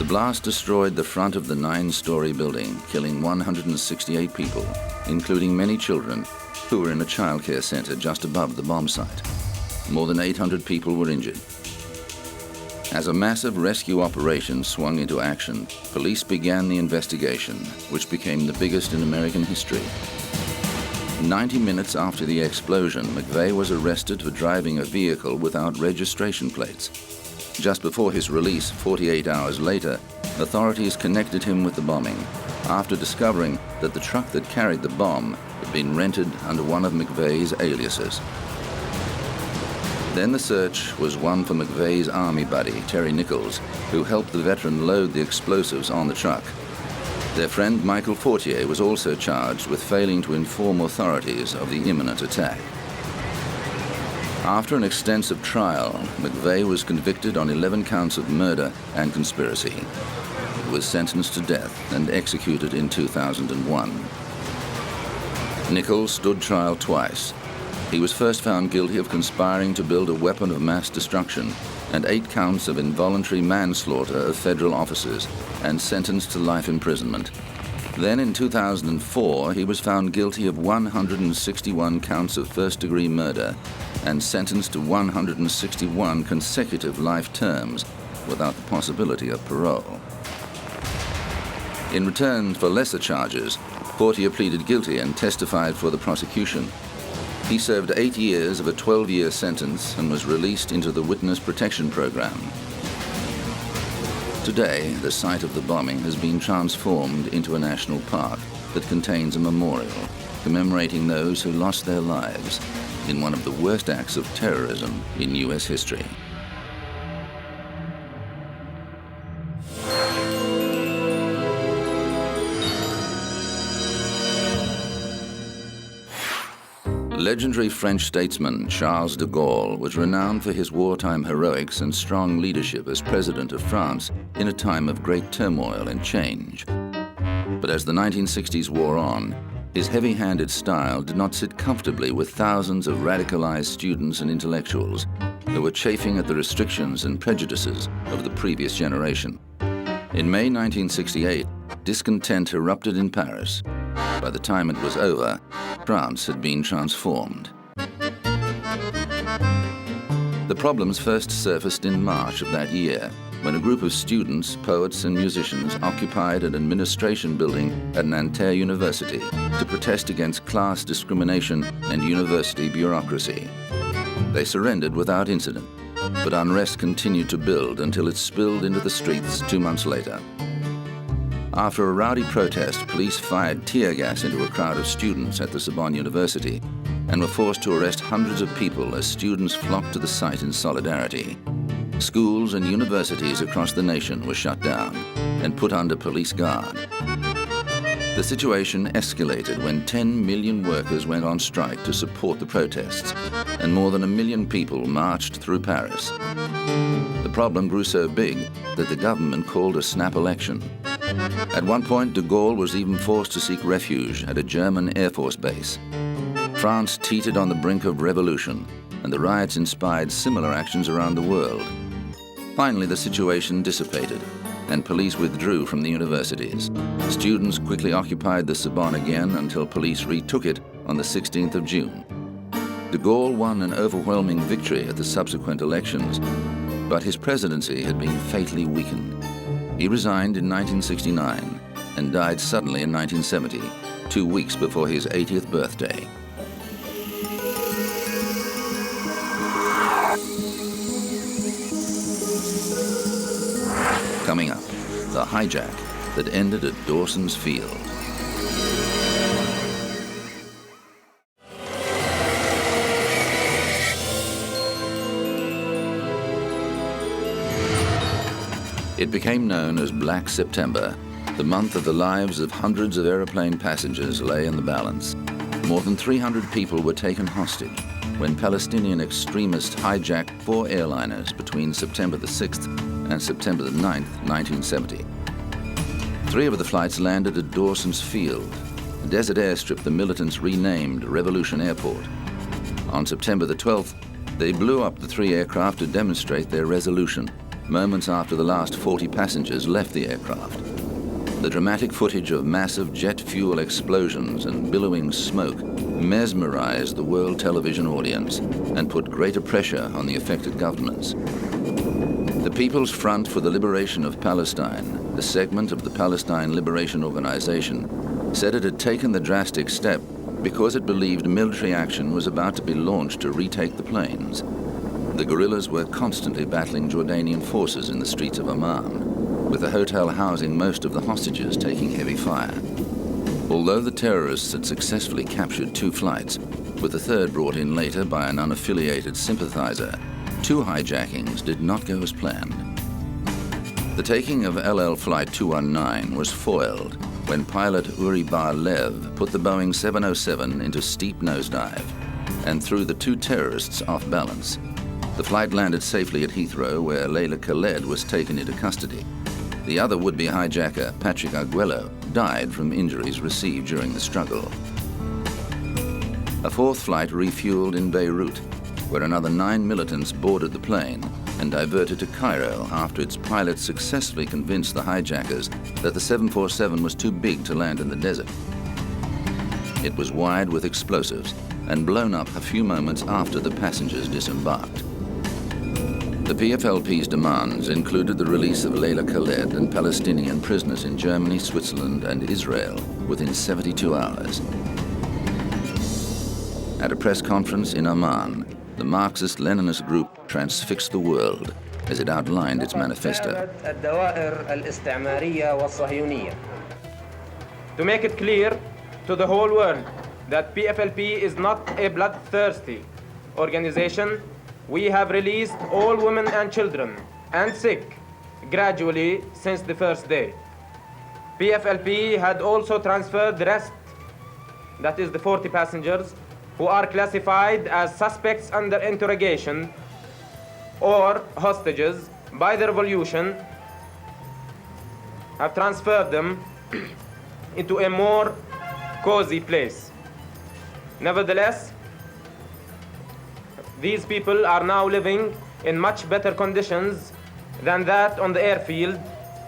The blast destroyed the front of the 9-story building, killing 168 people, including many children who were in a childcare center just above the bomb site. More than 800 people were injured. As a massive rescue operation swung into action, police began the investigation, which became the biggest in American history. 90 minutes after the explosion, McVeigh was arrested for driving a vehicle without registration plates. Just before his release, 48 hours later, authorities connected him with the bombing after discovering that the truck that carried the bomb had been rented under one of McVeigh's aliases. Then the search was one for McVeigh's army buddy, Terry Nichols, who helped the veteran load the explosives on the truck. Their friend Michael Fortier was also charged with failing to inform authorities of the imminent attack. After an extensive trial, McVeigh was convicted on 11 counts of murder and conspiracy. He was sentenced to death and executed in 2001. Nichols stood trial twice. He was first found guilty of conspiring to build a weapon of mass destruction and 8 counts of involuntary manslaughter of federal officers and sentenced to life imprisonment. Then in 2004, he was found guilty of 161 counts of first-degree murder and sentenced to 161 consecutive life terms without the possibility of parole. In return for lesser charges, Fortier pleaded guilty and testified for the prosecution. He served 8 years of a 12-year sentence and was released into the Witness Protection Program. Today, the site of the bombing has been transformed into a national park that contains a memorial commemorating those who lost their lives in one of the worst acts of terrorism in U.S. history. Legendary French statesman Charles de Gaulle was renowned for his wartime heroics and strong leadership as president of France in a time of great turmoil and change. But as the 1960s wore on, his heavy-handed style did not sit comfortably with thousands of radicalized students and intellectuals who were chafing at the restrictions and prejudices of the previous generation. In May 1968, discontent erupted in Paris. By the time it was over, France had been transformed. The problems first surfaced in March of that year, when a group of students, poets, and musicians occupied an administration building at Nanterre University to protest against class discrimination and university bureaucracy. They surrendered without incident, but unrest continued to build until it spilled into the streets 2 months later. After a rowdy protest, police fired tear gas into a crowd of students at the Sorbonne University and were forced to arrest hundreds of people as students flocked to the site in solidarity. Schools and universities across the nation were shut down and put under police guard. The situation escalated when 10 million workers went on strike to support the protests, and more than 1 million people marched through Paris. The problem grew so big that the government called a snap election. At one point, de Gaulle was even forced to seek refuge at a German Air Force base. France teetered on the brink of revolution, and the riots inspired similar actions around the world. Finally, the situation dissipated, and police withdrew from the universities. Students quickly occupied the Sorbonne again until police retook it on the 16th of June. De Gaulle won an overwhelming victory at the subsequent elections, but his presidency had been fatally weakened. He resigned in 1969 and died suddenly in 1970, 2 weeks before his 80th birthday. Coming up, the hijack that ended at Dawson's Field. It became known as Black September. The month of the lives of hundreds of aeroplane passengers lay in the balance. More than 300 people were taken hostage when Palestinian extremists hijacked 4 airliners between September the 6th and September the 9th, 1970. 3 of the flights landed at Dawson's Field, a desert airstrip the militants renamed Revolution Airport. On September the 12th, they blew up the 3 aircraft to demonstrate their resolution, moments after the last 40 passengers left the aircraft. The dramatic footage of massive jet fuel explosions and billowing smoke mesmerized the world television audience and put greater pressure on the affected governments. The People's Front for the Liberation of Palestine, the segment of the Palestine Liberation Organization, said it had taken the drastic step because it believed military action was about to be launched to retake the plains. The guerrillas were constantly battling Jordanian forces in the streets of Amman, with the hotel housing most of the hostages taking heavy fire. Although the terrorists had successfully captured 2 flights, with the third brought in later by an unaffiliated sympathizer, 2 hijackings did not go as planned. The taking of LL Flight 219 was foiled when pilot Uri Bar-Lev put the Boeing 707 into steep nosedive and threw the 2 terrorists off balance. The flight landed safely at Heathrow, where Layla Khaled was taken into custody. The other would-be hijacker, Patrick Arguello, died from injuries received during the struggle. A 4th flight refueled in Beirut, where another 9 militants boarded the plane and diverted to Cairo after its pilots successfully convinced the hijackers that the 747 was too big to land in the desert. It was wired with explosives and blown up a few moments after the passengers disembarked. The PFLP's demands included the release of Layla Khaled and Palestinian prisoners in Germany, Switzerland, and Israel within 72 hours. At a press conference in Amman, the Marxist-Leninist group transfixed the world as it outlined its manifesto. To make it clear to the whole world that PFLP is not a bloodthirsty organization, we have released all women and children and sick gradually since the first day. PFLP had also transferred the rest, that is the 40 passengers, who are classified as suspects under interrogation or hostages by the revolution, have transferred them into a more cozy place. Nevertheless, these people are now living in much better conditions than that on the airfield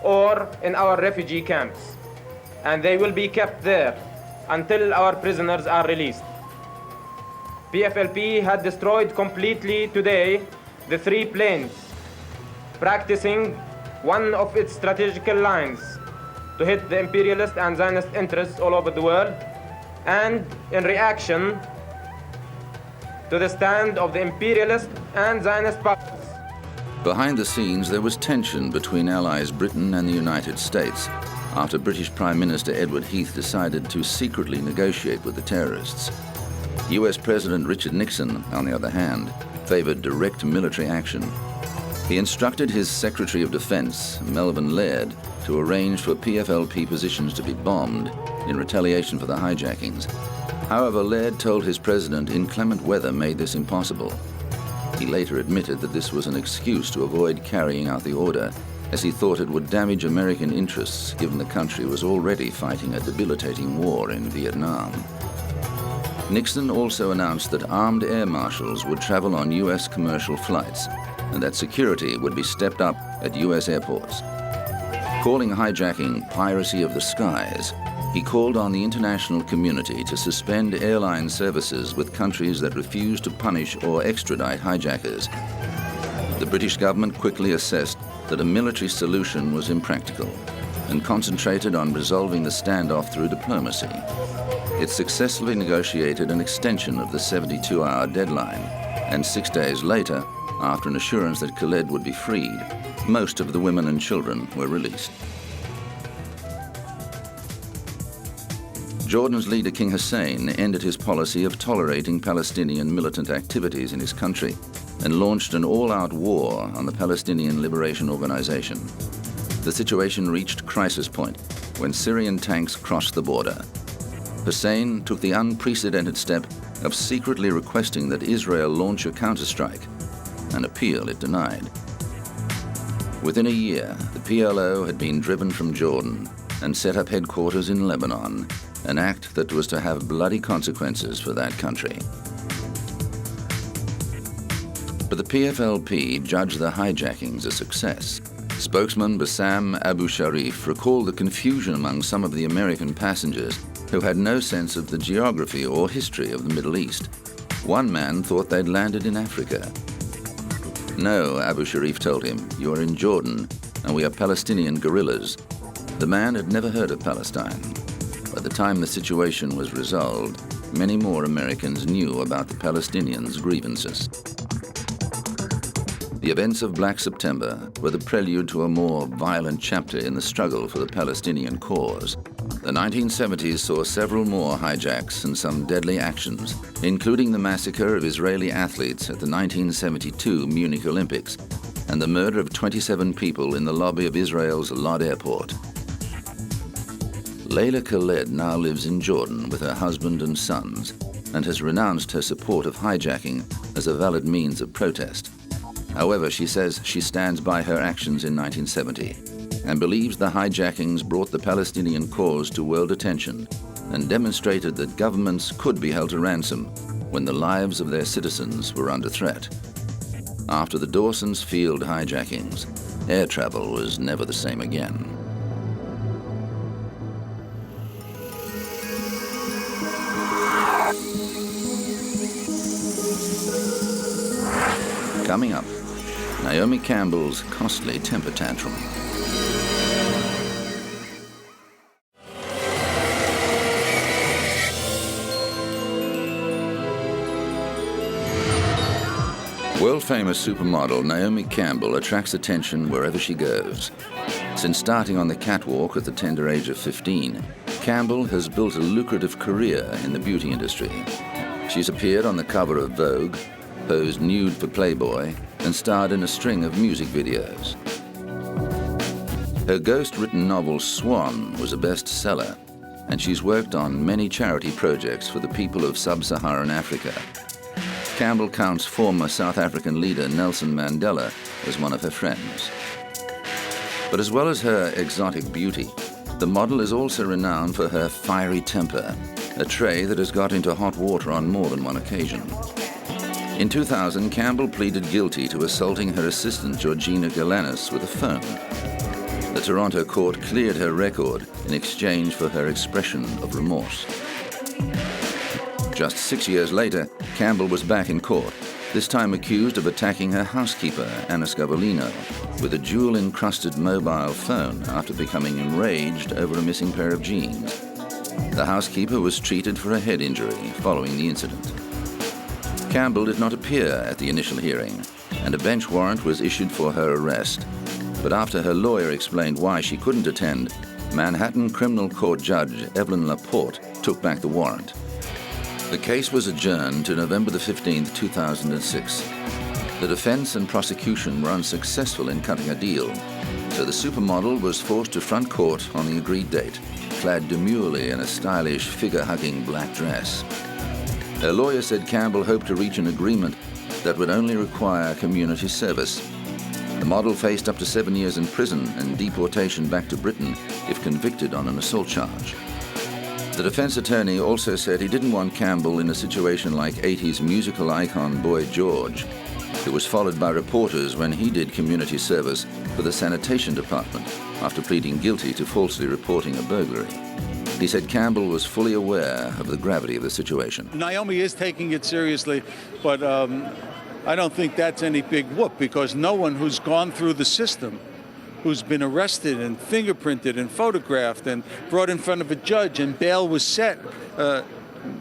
or in our refugee camps, and they will be kept there until our prisoners are released. PFLP had destroyed completely today the 3 planes, practicing one of its strategical lines to hit the imperialist and Zionist interests all over the world, and in reaction to the stand of the imperialist and Zionist powers. Behind the scenes, there was tension between allies Britain and the United States after British Prime Minister Edward Heath decided to secretly negotiate with the terrorists. US President Richard Nixon, on the other hand, favored direct military action. He instructed his Secretary of Defense, Melvin Laird, to arrange for PFLP positions to be bombed in retaliation for the hijackings. However, Laird told his president inclement weather made this impossible. He later admitted that this was an excuse to avoid carrying out the order, as he thought it would damage American interests given the country was already fighting a debilitating war in Vietnam. Nixon also announced that armed air marshals would travel on US commercial flights and that security would be stepped up at US airports. Calling hijacking piracy of the skies, he called on the international community to suspend airline services with countries that refuse to punish or extradite hijackers. The British government quickly assessed that a military solution was impractical and concentrated on resolving the standoff through diplomacy. It successfully negotiated an extension of the 72-hour deadline, and 6 days later, after an assurance that Khaled would be freed, most of the women and children were released. Jordan's leader King Hussein ended his policy of tolerating Palestinian militant activities in his country and launched an all-out war on the Palestinian Liberation Organization. The situation reached crisis point when Syrian tanks crossed the border. Hussein took the unprecedented step of secretly requesting that Israel launch a counterstrike, an appeal it denied. Within a year, the PLO had been driven from Jordan and set up headquarters in Lebanon, an act that was to have bloody consequences for that country. But the PFLP judged the hijackings a success. Spokesman Bassam Abu Sharif recalled the confusion among some of the American passengers who had no sense of the geography or history of the Middle East. One man thought they'd landed in Africa. No, Abu Sharif told him, you are in Jordan, and we are Palestinian guerrillas. The man had never heard of Palestine. By the time the situation was resolved, many more Americans knew about the Palestinians' grievances. The events of Black September were the prelude to a more violent chapter in the struggle for the Palestinian cause. The 1970s saw several more hijacks and some deadly actions, including the massacre of Israeli athletes at the 1972 Munich Olympics and the murder of 27 people in the lobby of Israel's Lod Airport. Layla Khaled now lives in Jordan with her husband and sons and has renounced her support of hijacking as a valid means of protest. However, she says she stands by her actions in 1970 and believes the hijackings brought the Palestinian cause to world attention and demonstrated that governments could be held to ransom when the lives of their citizens were under threat. After the Dawson's Field hijackings, air travel was never the same again. Coming up, Naomi Campbell's costly temper tantrum. World-famous supermodel Naomi Campbell attracts attention wherever she goes. Since starting on the catwalk at the tender age of 15, Campbell has built a lucrative career in the beauty industry. She's appeared on the cover of Vogue, posed nude for Playboy, and starred in a string of music videos. Her ghost-written novel Swan was a bestseller, and she's worked on many charity projects for the people of sub-Saharan Africa. Campbell counts former South African leader Nelson Mandela as one of her friends. But as well as her exotic beauty, the model is also renowned for her fiery temper, a trait that has got into hot water on more than one occasion. In 2000, Campbell pleaded guilty to assaulting her assistant Georgina Galanis with a phone. The Toronto court cleared her record in exchange for her expression of remorse. Just 6 years later, Campbell was back in court, this time accused of attacking her housekeeper, Anna Scavolino, with a jewel-encrusted mobile phone after becoming enraged over a missing pair of jeans. The housekeeper was treated for a head injury following the incident. Campbell did not appear at the initial hearing, and a bench warrant was issued for her arrest. But after her lawyer explained why she couldn't attend, Manhattan Criminal Court Judge Evelyn Laporte took back the warrant. The case was adjourned to November 15, 2006. The defense and prosecution were unsuccessful in cutting a deal, so the supermodel was forced to front court on the agreed date, clad demurely in a stylish, figure-hugging black dress. Her lawyer said Campbell hoped to reach an agreement that would only require community service. The model faced up to 7 years in prison and deportation back to Britain if convicted on an assault charge. The defense attorney also said he didn't want Campbell in a situation like 80s musical icon Boy George, who was followed by reporters when he did community service for the sanitation department after pleading guilty to falsely reporting a burglary. He said Campbell was fully aware of the gravity of the situation. Naomi is taking it seriously, but I don't think that's any big whoop, because no one who's gone through the system, who's been arrested and fingerprinted and photographed and brought in front of a judge and bail was set,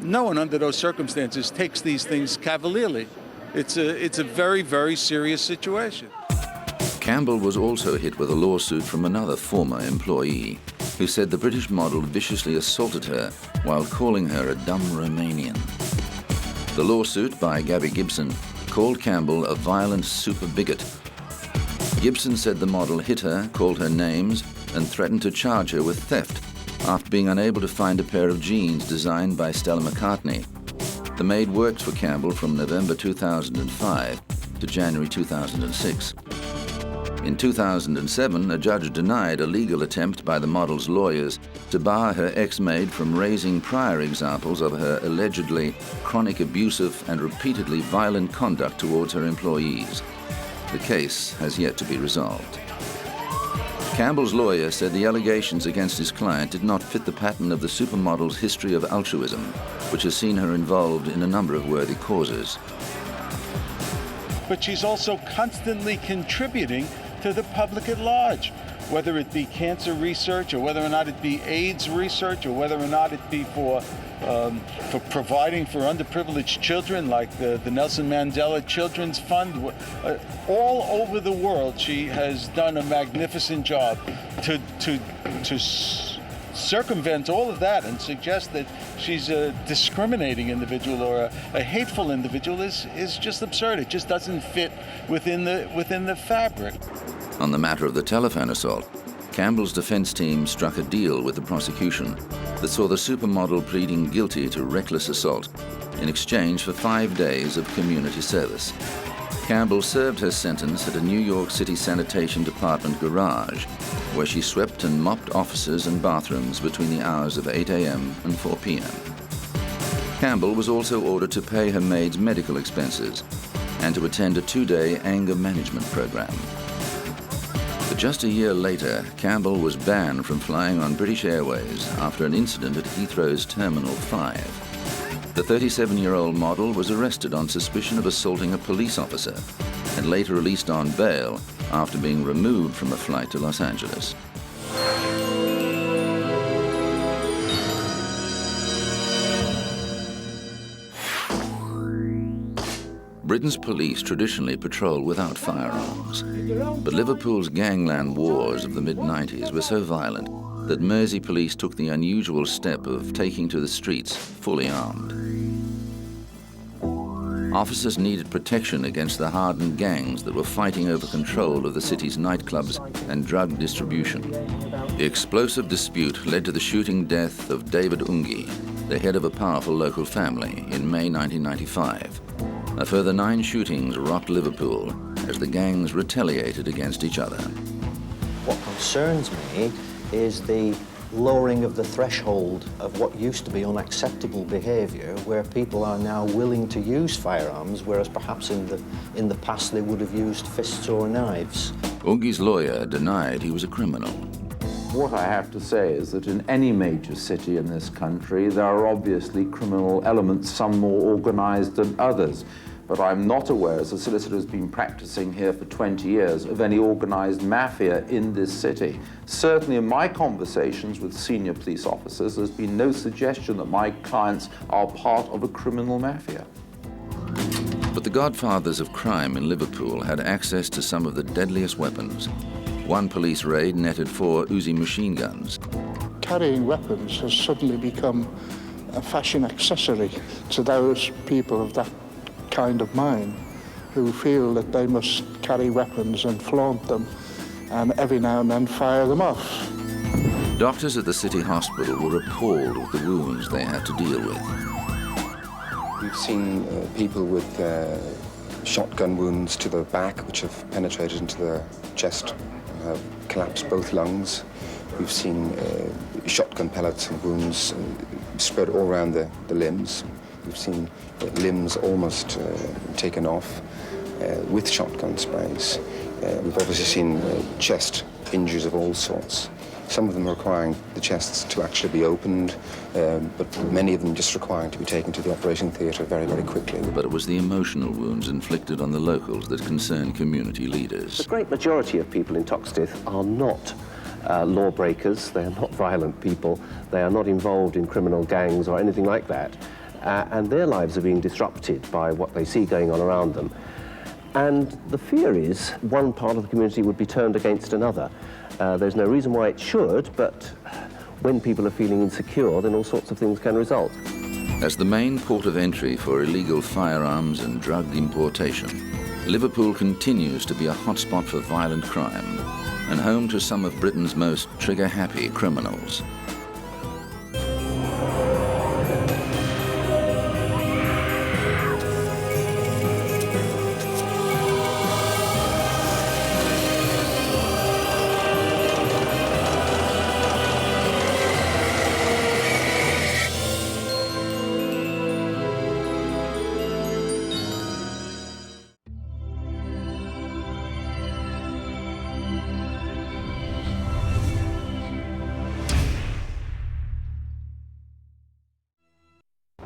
no one under those circumstances takes these things cavalierly. It's a very, very serious situation. Campbell was also hit with a lawsuit from another former employee who said the British model viciously assaulted her while calling her a dumb Romanian. The lawsuit by Gabby Gibson called Campbell a violent super bigot. Gibson said the model hit her, called her names, and threatened to charge her with theft after being unable to find a pair of jeans designed by Stella McCartney. The maid worked for Campbell from November 2005 to January 2006. In 2007, a judge denied a legal attempt by the model's lawyers to bar her ex-maid from raising prior examples of her allegedly chronic abusive and repeatedly violent conduct towards her employees. The case has yet to be resolved. Campbell's lawyer said the allegations against his client did not fit the pattern of the supermodel's history of altruism, which has seen her involved in a number of worthy causes. But she's also constantly contributing to the public at large, whether it be cancer research or whether or not it be AIDS research or whether or not it be for providing for underprivileged children like the Nelson Mandela Children's Fund. All over the world, she has done a magnificent job to circumvent all of that and suggest that she's a discriminating individual or a hateful individual is just absurd. It just doesn't fit within the fabric. On the matter of the telephone assault, Campbell's defense team struck a deal with the prosecution that saw the supermodel pleading guilty to reckless assault in exchange for 5 days of community service. Campbell served her sentence at a New York City Sanitation Department garage, where she swept and mopped offices and bathrooms between the hours of 8 a.m. and 4 p.m. Campbell was also ordered to pay her maid's medical expenses and to attend a 2-day anger management program. But just a year later, Campbell was banned from flying on British Airways after an incident at Heathrow's Terminal 5. The 37-year-old model was arrested on suspicion of assaulting a police officer and later released on bail after being removed from a flight to Los Angeles. Britain's police traditionally patrol without firearms, but Liverpool's gangland wars of the mid-90s were so violent that Mersey police took the unusual step of taking to the streets fully armed. Officers needed protection against the hardened gangs that were fighting over control of the city's nightclubs and drug distribution. The explosive dispute led to the shooting death of David Ungi, the head of a powerful local family, in May 1995. A further 9 shootings rocked Liverpool as the gangs retaliated against each other. What concerns me is the lowering of the threshold of what used to be unacceptable behaviour, where people are now willing to use firearms, whereas perhaps in the past they would have used fists or knives. Ungi's lawyer denied he was a criminal. What I have to say is that in any major city in this country, there are obviously criminal elements, some more organized than others. But I'm not aware, as a solicitor who's been practicing here for 20 years, of any organized mafia in this city. Certainly in my conversations with senior police officers, there's been no suggestion that my clients are part of a criminal mafia. But the godfathers of crime in Liverpool had access to some of the deadliest weapons. One police raid netted 4 Uzi machine guns. Carrying weapons has suddenly become a fashion accessory to those people of that kind of mind who feel that they must carry weapons and flaunt them and every now and then fire them off. Doctors at the city hospital were appalled with the wounds they had to deal with. We've seen people with shotgun wounds to the back which have penetrated into the chest and have collapsed both lungs. We've seen shotgun pellets and wounds spread all around the limbs. We've seen limbs almost taken off with shotgun sprays. We've obviously seen chest injuries of all sorts. Some of them requiring the chests to actually be opened, but many of them just requiring to be taken to the operating theatre very, very quickly. But it was the emotional wounds inflicted on the locals that concerned community leaders. The great majority of people in Toxteth are not lawbreakers, they are not violent people, they are not involved in criminal gangs or anything like that. And their lives are being disrupted by what they see going on around them. And the fear is one part of the community would be turned against another. There's no reason why it should, but when people are feeling insecure, then all sorts of things can result. As the main port of entry for illegal firearms and drug importation, Liverpool continues to be a hotspot for violent crime and home to some of Britain's most trigger-happy criminals.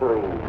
3.